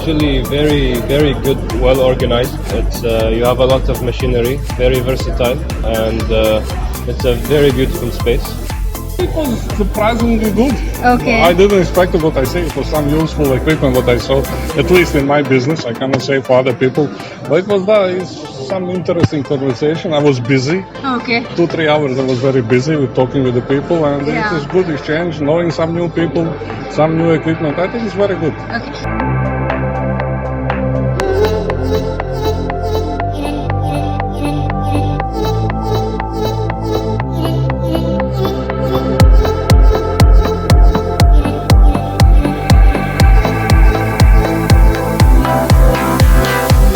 actually very good, well organized. It's you have a lot of machinery, very versatile, and it's a very beautiful space. It was surprisingly good. Okay. I didn't expect what I say. It was some useful equipment what I saw, at least in my business. I cannot say for other people. But it was some interesting conversation. I was busy. Okay. 2-3 hours I was very busy with talking with the people, and Yeah. it was good exchange, knowing some new people, some new equipment. I think it's very good. Okay.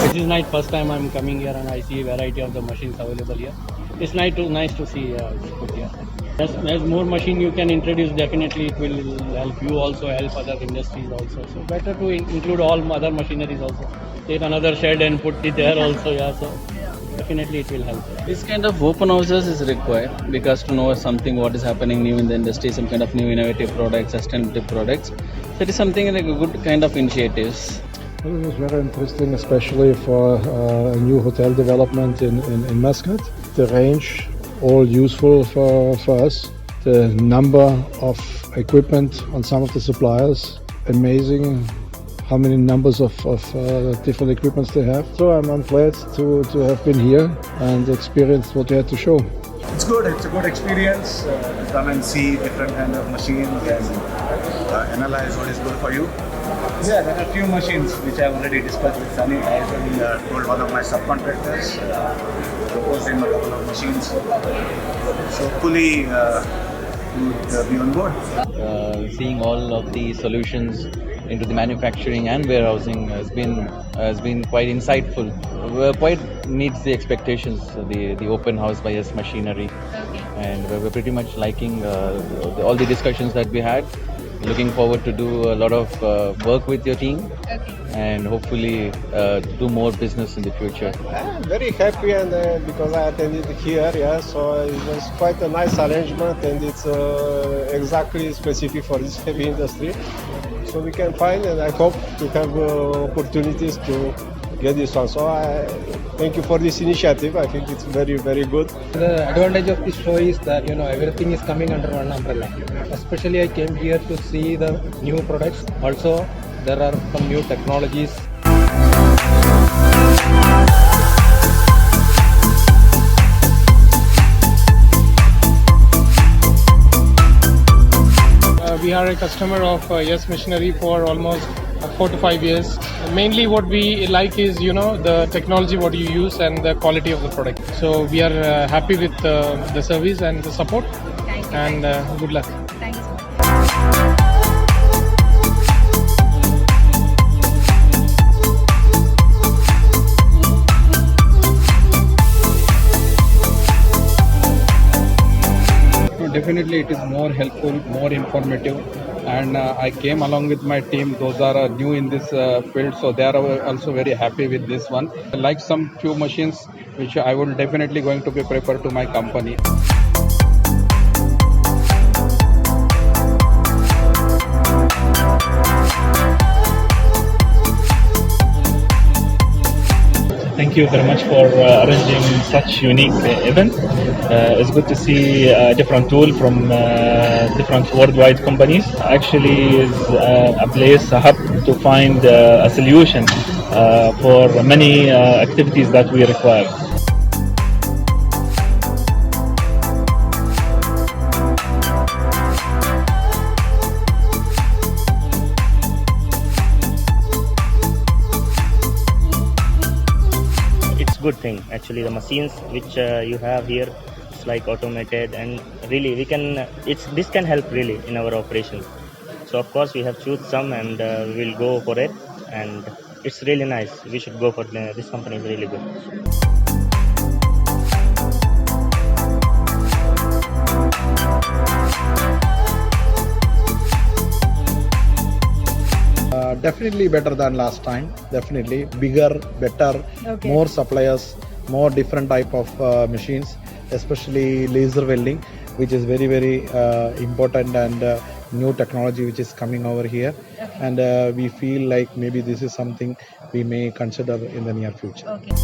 This is night first time I'm coming here and I see a variety of the machines available here. It's nice to see. It's good here. As more machine you can introduce, definitely it will help you also, help other industries also. So better to include all other machineries also. Take another shed and put it there also. Yeah, so definitely it will help. This kind of open houses is required because to know something what is happening new in the industry, some kind of new innovative products, sustainable products. So it is something like a good kind of initiatives. Well, it was very interesting, especially for a new hotel development in Muscat. The range, all useful for us. The number of equipment on some of the suppliers, amazing how many numbers of different equipments they have. So I'm glad to have been here and experienced what they had to show. It's good. It's a good experience. Come and see different kind of machines and analyze what is good for you. Yeah, there are a few machines which I have already discussed with Sunny. I already told one of my subcontractors, proposed him a couple of machines. So fully would be on board. Seeing all of the solutions into the manufacturing and warehousing has been quite insightful. Quite meets the expectations. The open house by S Machinery, and we're pretty much liking all the discussions that we had. Looking forward to do a lot of work with your team, and hopefully do more business in the future. I'm very happy, and because I attended here, yeah, so it was quite a nice arrangement, and it's exactly specific for this heavy industry. So we can find, and I hope to have opportunities to get this one. So I thank you for this initiative. I think it's very good. The advantage of this show is that everything is coming under one umbrella. Especially I came here to see the new products. Also there are some new technologies. We are a customer of Yes Machinery for almost 4 to 5 years. Mainly what we like is the technology what you use and the quality of the product. So we are happy with the service and the support. Thank you. And good luck. Thank you so much. Definitely it is more helpful, more informative, and I came along with my team. Those are new in this field, so they are also very happy with this one. I like some few machines which I will definitely going to be preferred to my company. Thank you very much for arranging such unique event. It's good to see a different tool from different worldwide companies. Actually, is a place, a hub to find a solution for many activities that we require. Good thing actually. The machines which you have here, it's like automated, and really this can help really in our operation. So of course we have choose some, and we will go for it, and it's really nice. We should go for this company is really good. Definitely better than last time. Definitely bigger, better, more suppliers, more different type of machines, especially laser welding, which is very important, and new technology which is coming over here, and we feel like maybe this is something we may consider in the near future. Okay.